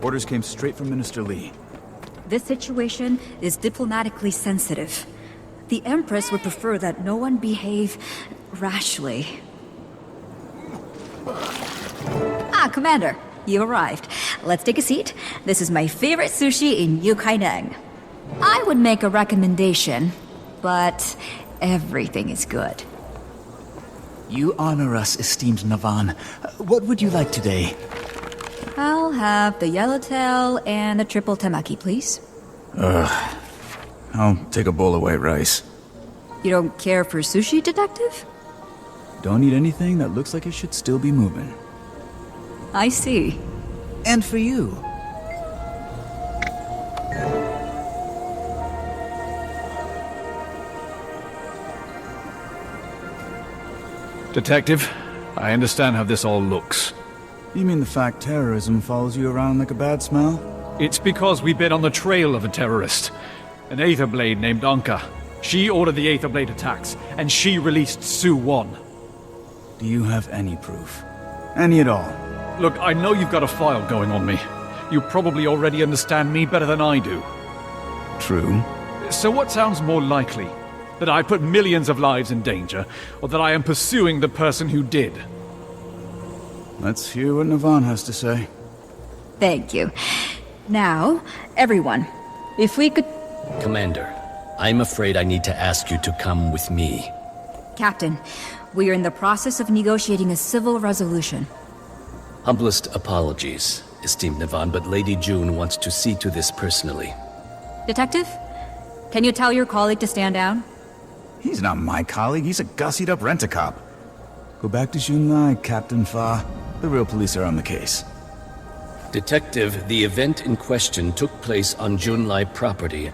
Orders came straight from Minister Lee. This situation is diplomatically sensitive. The Empress would prefer that no one behave rashly. Ah, Commander, you arrived. Let's take a seat. This is my favorite sushi in Yukaineng. I would make a recommendation, but everything is good. You honor us, esteemed Navan. What would you like today? I'll have the yellowtail and the triple temaki, please. I'll take a bowl of white rice. You don't care for sushi, Detective? Don't eat anything that looks like it should still be moving. I see. And for you. Detective, I understand how this all looks. You mean the fact terrorism follows you around like a bad smell? It's because we've been on the trail of a terrorist. An Aetherblade named Anka. She ordered the Aetherblade attacks, and she released Su-1. Do you have any proof? Any at all? Look, I know you've got a file going on me. You probably already understand me better than I do. True. So what sounds more likely? That I put millions of lives in danger, or that I am pursuing the person who did? Let's hear what Navan has to say. Thank you. Now, everyone, if we could... Commander, I'm afraid I need to ask you to come with me. Captain, we are in the process of negotiating a civil resolution. Humblest apologies, esteemed Navan, but Lady June wants to see to this personally. Detective, can you tell your colleague to stand down? He's not my colleague, he's a gussied-up rent-a-cop. Go back to Junlai, Captain Fa. The real police are on the case. Detective, the event in question took place on Junlai property,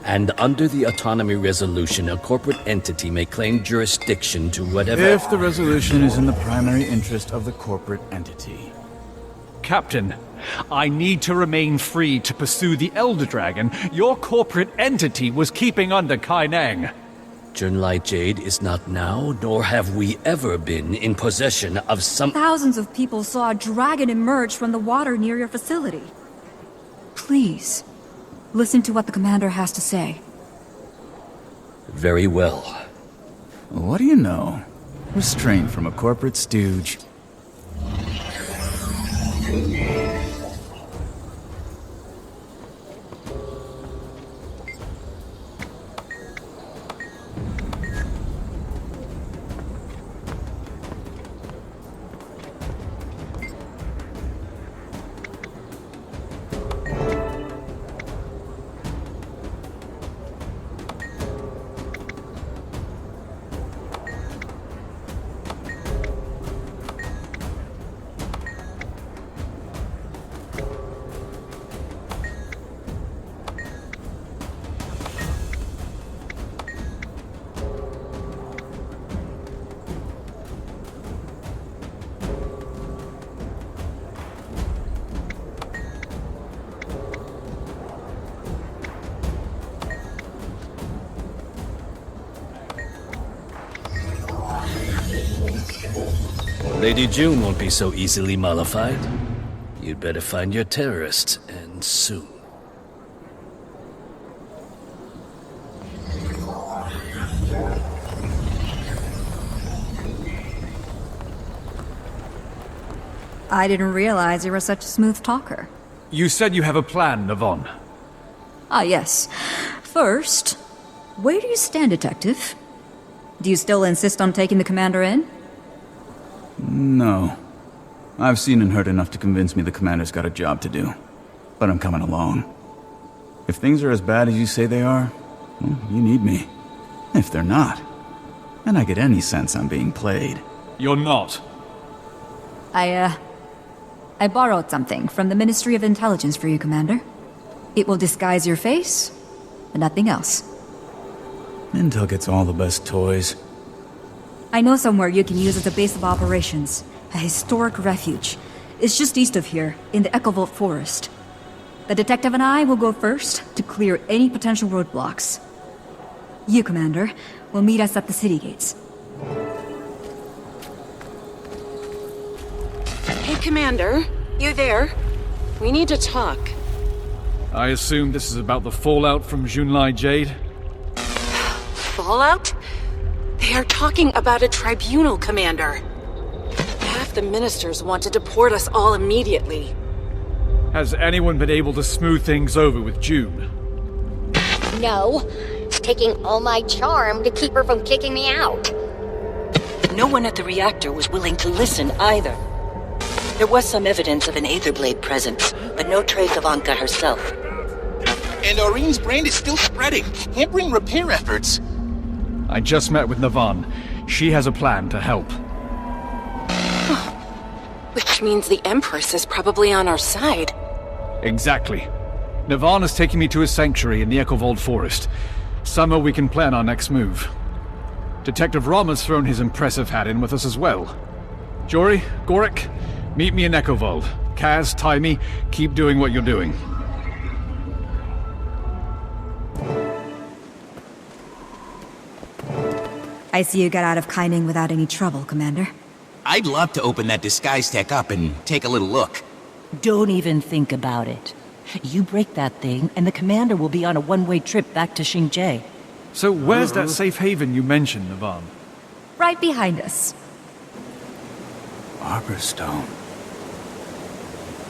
and under the autonomy resolution, a corporate entity may claim jurisdiction to whatever... If the resolution is in the primary interest of the corporate entity. Captain, I need to remain free to pursue the Elder Dragon your corporate entity was keeping under Kaineng. Junlai Jade is not now, nor have we ever been, in possession of some... Thousands of people saw a dragon emerge from the water near your facility. Please, listen to what the commander has to say. Very well. What do you know? Restraint from a corporate stooge. Lady June won't be so easily mollified. You'd better find your terrorists, and soon. I didn't realize you were such a smooth talker. You said you have a plan, Navan. Ah, yes. First, where do you stand, Detective? Do you still insist on taking the commander in? No. I've seen and heard enough to convince me the commander's got a job to do. But I'm coming along. If things are as bad as you say they are, well, you need me. If they're not, then I get any sense I'm being played. You're not. I borrowed something from the Ministry of Intelligence for you, Commander. It will disguise your face, and nothing else. Intel gets all the best toys. I know somewhere you can use as a base of operations. A historic refuge. It's just east of here, in the Echovolt Forest. The detective and I will go first to clear any potential roadblocks. You, Commander, will meet us at the city gates. Hey, Commander. You there? We need to talk. I assume this is about the fallout from Junlai Jade? Fallout? They are talking about a tribunal, Commander. Half the ministers want to deport us all immediately. Has anyone been able to smooth things over with June? No. It's taking all my charm to keep her from kicking me out. No one at the reactor was willing to listen either. There was some evidence of an Aetherblade present, but no trace of Anka herself. And Aureen's brand is still spreading, hampering repair efforts. I just met with Navan. She has a plan to help. Which means the Empress is probably on our side. Exactly. Navan is taking me to a sanctuary in the Echovold Forest. Somewhere we can plan our next move. Detective Rom has thrown his impressive hat in with us as well. Jory, Gorik, meet me in Echovold. Kaz, Taimi, keep doing what you're doing. I see you got out of Kaining without any trouble, Commander. I'd love to open that disguise tech up and take a little look. Don't even think about it. You break that thing, and the commander will be on a one-way trip back to Xingjie. So where's that safe haven you mentioned, Navan? Right behind us. Arborstone.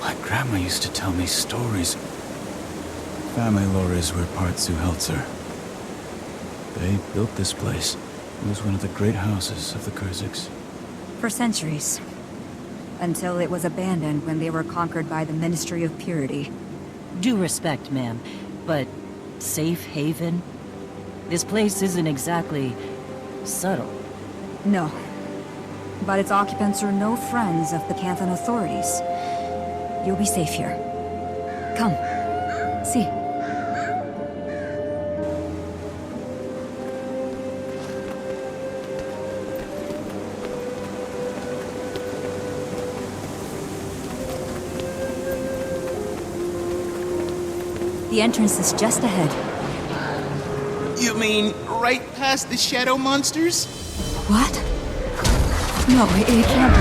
My grandma used to tell me stories. Family lore is where Partsu Heltzer. They built this place. It was one of the great houses of the Kurziks. For centuries. Until it was abandoned when they were conquered by the Ministry of Purity. Due respect, ma'am, but safe haven? This place isn't exactly subtle. No. But its occupants are no friends of the Canthan authorities. You'll be safe here. Come. See. The entrance is just ahead. You mean right past the shadow monsters? What? No, it can't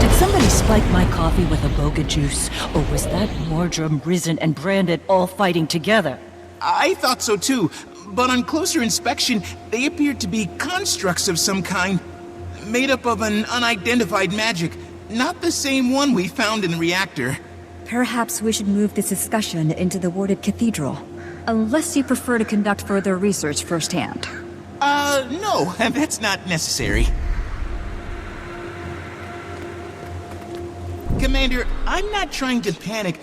Did somebody spike my coffee with a boga juice? Or was that Mordrum, Risen, and Brandon all fighting together? I thought so too, but on closer inspection, they appeared to be constructs of some kind, made up of an unidentified magic. Not the same one we found in the reactor. Perhaps we should move this discussion into the warded cathedral. Unless you prefer to conduct further research firsthand. No, that's not necessary. Commander, I'm not trying to panic,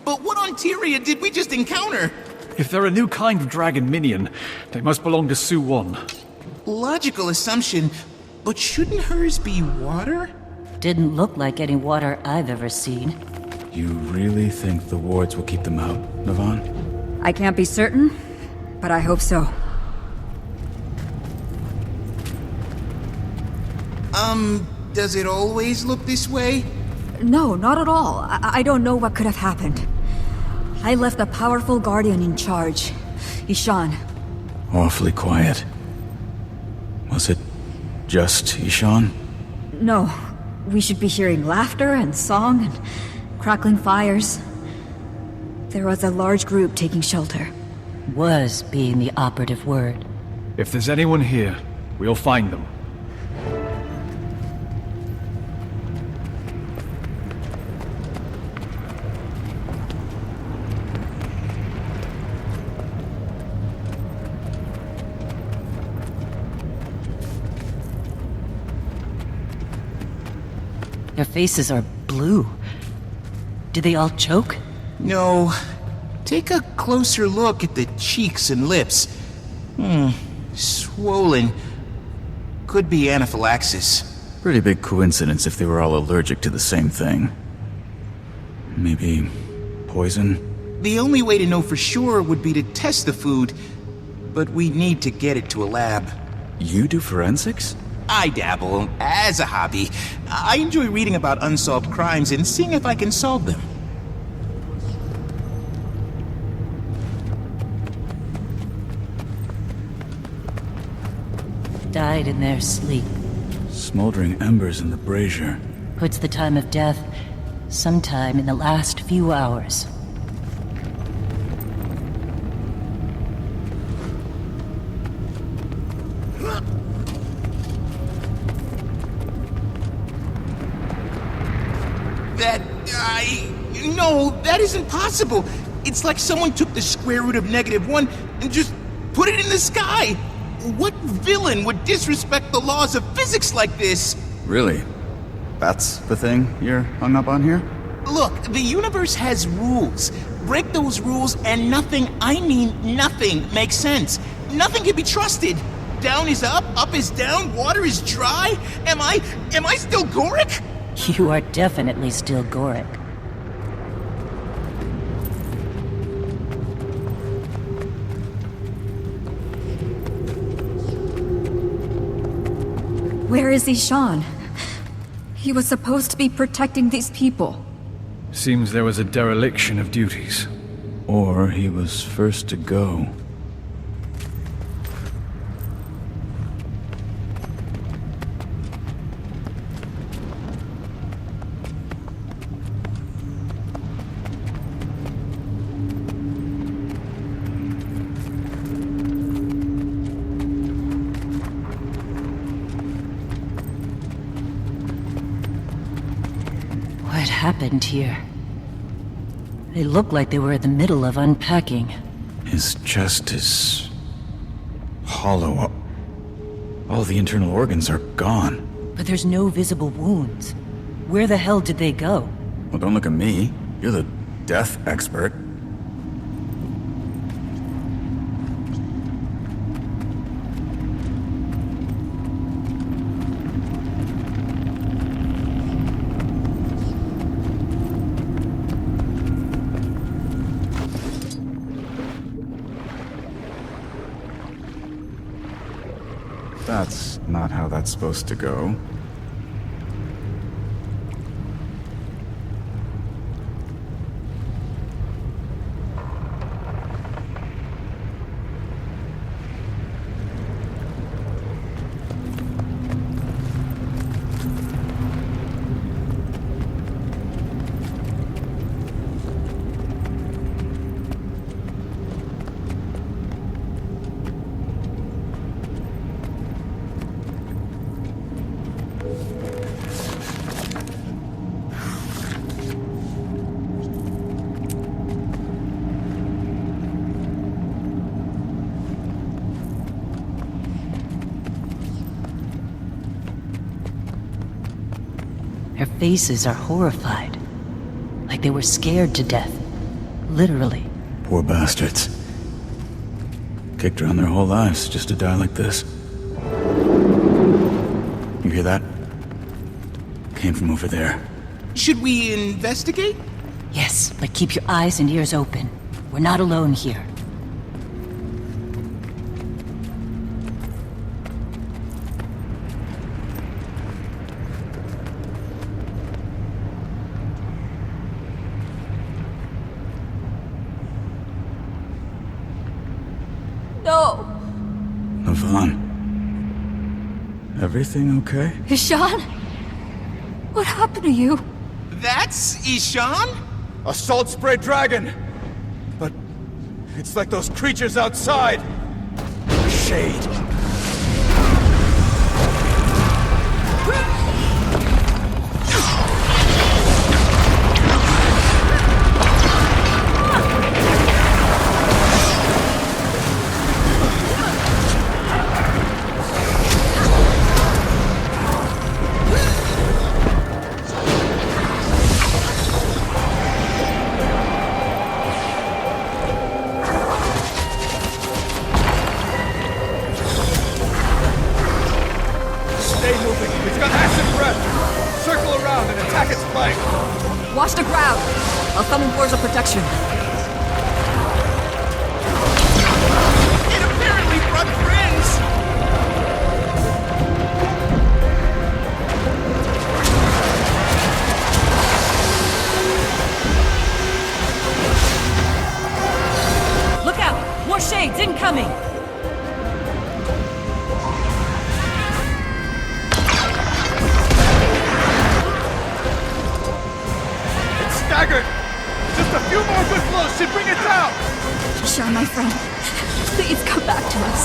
but what on Tyria did we just encounter? If they're a new kind of dragon minion, they must belong to Su-1. Logical assumption, but shouldn't hers be water? Didn't look like any water I've ever seen. You really think the wards will keep them out, Navan? I can't be certain, but I hope so. Does it always look this way? No, not at all. I don't know what could have happened. I left a powerful guardian in charge, Ishan. Awfully quiet. Was it just Ishan? No, we should be hearing laughter and song and crackling fires. There was a large group taking shelter. Was being the operative word. If there's anyone here, we'll find them. Their faces are blue. Did they all choke? No. Take a closer look at the cheeks and lips. Swollen. Could be anaphylaxis. Pretty big coincidence if they were all allergic to the same thing. Maybe poison? The only way to know for sure would be to test the food, but we need to get it to a lab. You do forensics? I dabble, as a hobby. I enjoy reading about unsolved crimes and seeing if I can solve them. Died in their sleep. Smoldering embers in the brazier. Puts the time of death sometime in the last few hours. No, that isn't possible. It's like someone took the square root of -1 and just put it in the sky. What villain would disrespect the laws of physics like this? Really? That's the thing you're hung up on here? Look, the universe has rules. Break those rules and nothing, I mean nothing, makes sense. Nothing can be trusted. Down is up is down, water is dry. Am I still Goric? You are definitely still Goric. Where is Ishan? He was supposed to be protecting these people. Seems there was a dereliction of duties. Or he was first to go. What happened here? They look like they were in the middle of unpacking. His chest is hollow. All the internal organs are gone. But there's no visible wounds. Where the hell did they go? Well, don't look at me. You're the death expert. That's not how that's supposed to go. Their faces are horrified. Like they were scared to death. Literally. Poor bastards. Kicked around their whole lives just to die like this. You hear that? Came from over there. Should we investigate? Yes, but keep your eyes and ears open. We're not alone here. No! Yvonne. Everything okay? Ishan? What happened to you? That's Ishan? A salt spray dragon! But it's like those creatures outside. Shade. Watch the ground! I'll summon force of protection. It apparently brought friends! Look out! More shades incoming! close and bring it down! Ishan, my friend, please come back to us.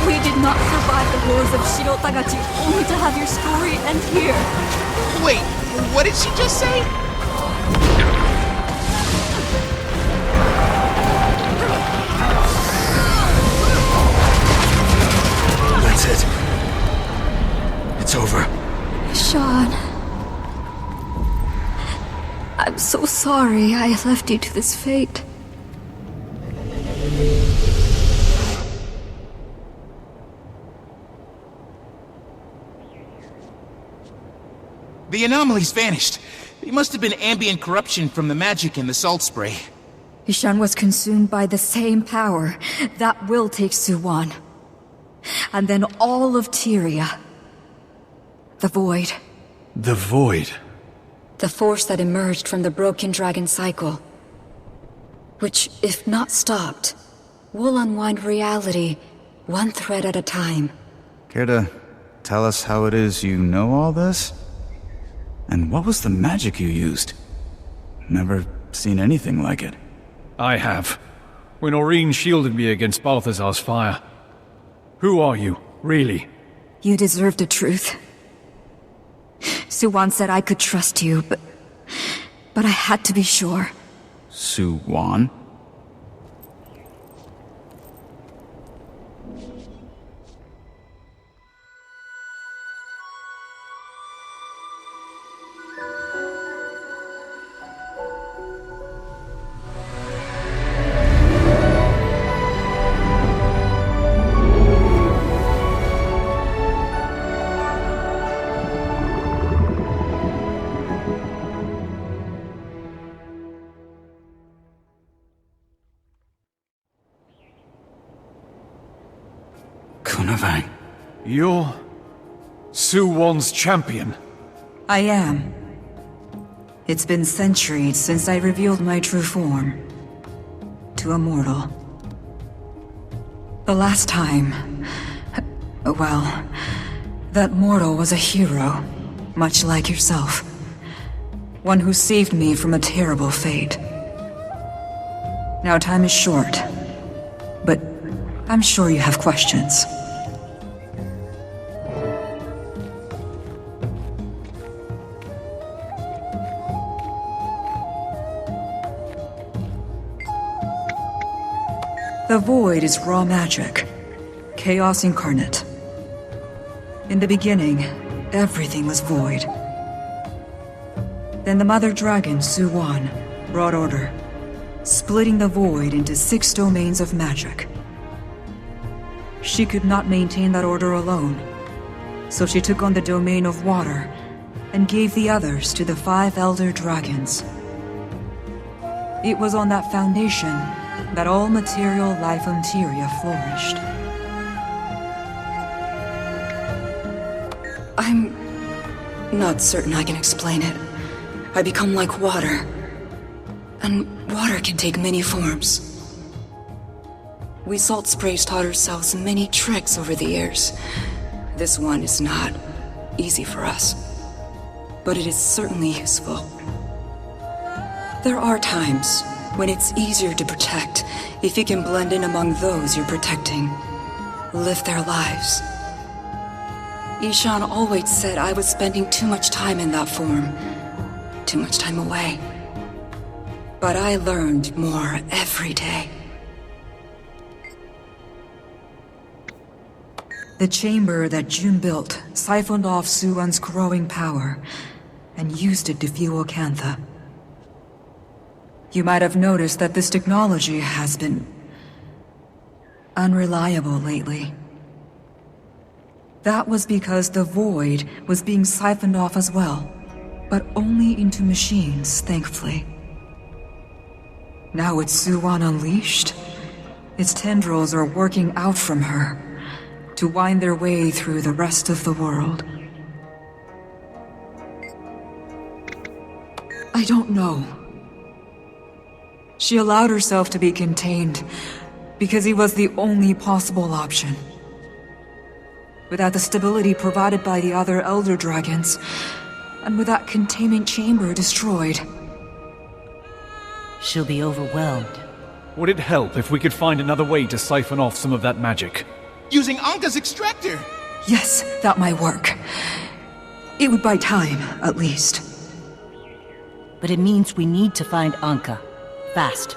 We did not survive the horrors of Shirotagachi only to have your story end here. Wait, what did she just say? That's it. It's over. Ishan. I'm so sorry I left you to this fate. The anomaly's vanished. It must have been ambient corruption from the magic in the salt spray. Ishan was consumed by the same power that will take Suwon. And then all of Tyria. The Void. The Void? The force that emerged from the broken dragon cycle. Which, if not stopped, will unwind reality one thread at a time. Care to tell us how it is you know all this? And what was the magic you used? Never seen anything like it. I have. When Aurene shielded me against Balthazar's fire. Who are you, really? You deserve the truth. Suwon said I could trust you, but I had to be sure. Suwon? You're Suwon's champion. I am. It's been centuries since I revealed my true form to a mortal. The last time, well, that mortal was a hero, much like yourself. One who saved me from a terrible fate. Now time is short, but I'm sure you have questions. The Void is raw magic. Chaos incarnate. In the beginning, everything was void. Then the Mother Dragon, Suwon, brought order, splitting the Void into 6 domains of magic. She could not maintain that order alone, so she took on the domain of water and gave the others to the 5 Elder Dragons. It was on that foundation that all material life on Tyria flourished. I'm not certain I can explain it. I become like water. And water can take many forms. We Salt Sprays taught ourselves many tricks over the years. This one is not easy for us. But it is certainly useful. There are times when it's easier to protect if you can blend in among those you're protecting. Live their lives. Ishan always said I was spending too much time in that form. Too much time away. But I learned more every day. The chamber that June built siphoned off Suwon's growing power and used it to fuel Cantha. You might have noticed that this technology has been unreliable lately. That was because the Void was being siphoned off as well, but only into machines, thankfully. Now with Suwon unleashed, its tendrils are working out from her to wind their way through the rest of the world. I don't know. She allowed herself to be contained because he was the only possible option. Without the stability provided by the other Elder Dragons, and with that containment chamber destroyed, She'll be overwhelmed. Would it help if we could find another way to siphon off some of that magic? Using Anka's extractor! Yes, that might work. It would buy time, at least. But it means we need to find Anka. Fast.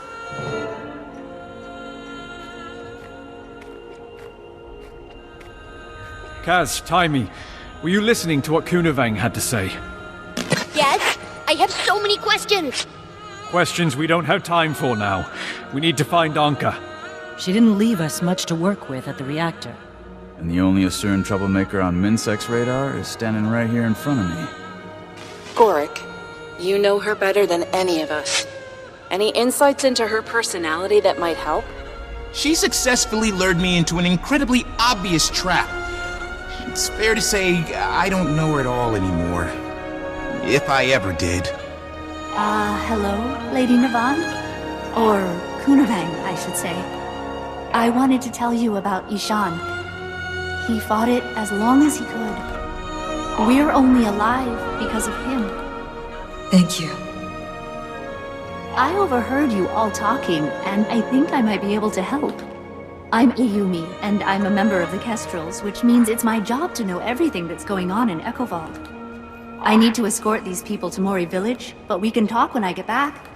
Kaz, Taimi, were you listening to what Kunavang had to say? Yes? I have so many questions! Questions we don't have time for now. We need to find Anka. She didn't leave us much to work with at the reactor. And the only Asuran troublemaker on Minsec's radar is standing right here in front of me. Gorik, you know her better than any of us. Any insights into her personality that might help? She successfully lured me into an incredibly obvious trap. It's fair to say I don't know her at all anymore. If I ever did. Hello, Lady Navan? Or Kunavang, I should say. I wanted to tell you about Ishan. He fought it as long as he could. We're only alive because of him. Thank you. I overheard you all talking, and I think I might be able to help. I'm Ayumi, and I'm a member of the Kestrels, which means it's my job to know everything that's going on in Echovald. I need to escort these people to Mori Village, but we can talk when I get back.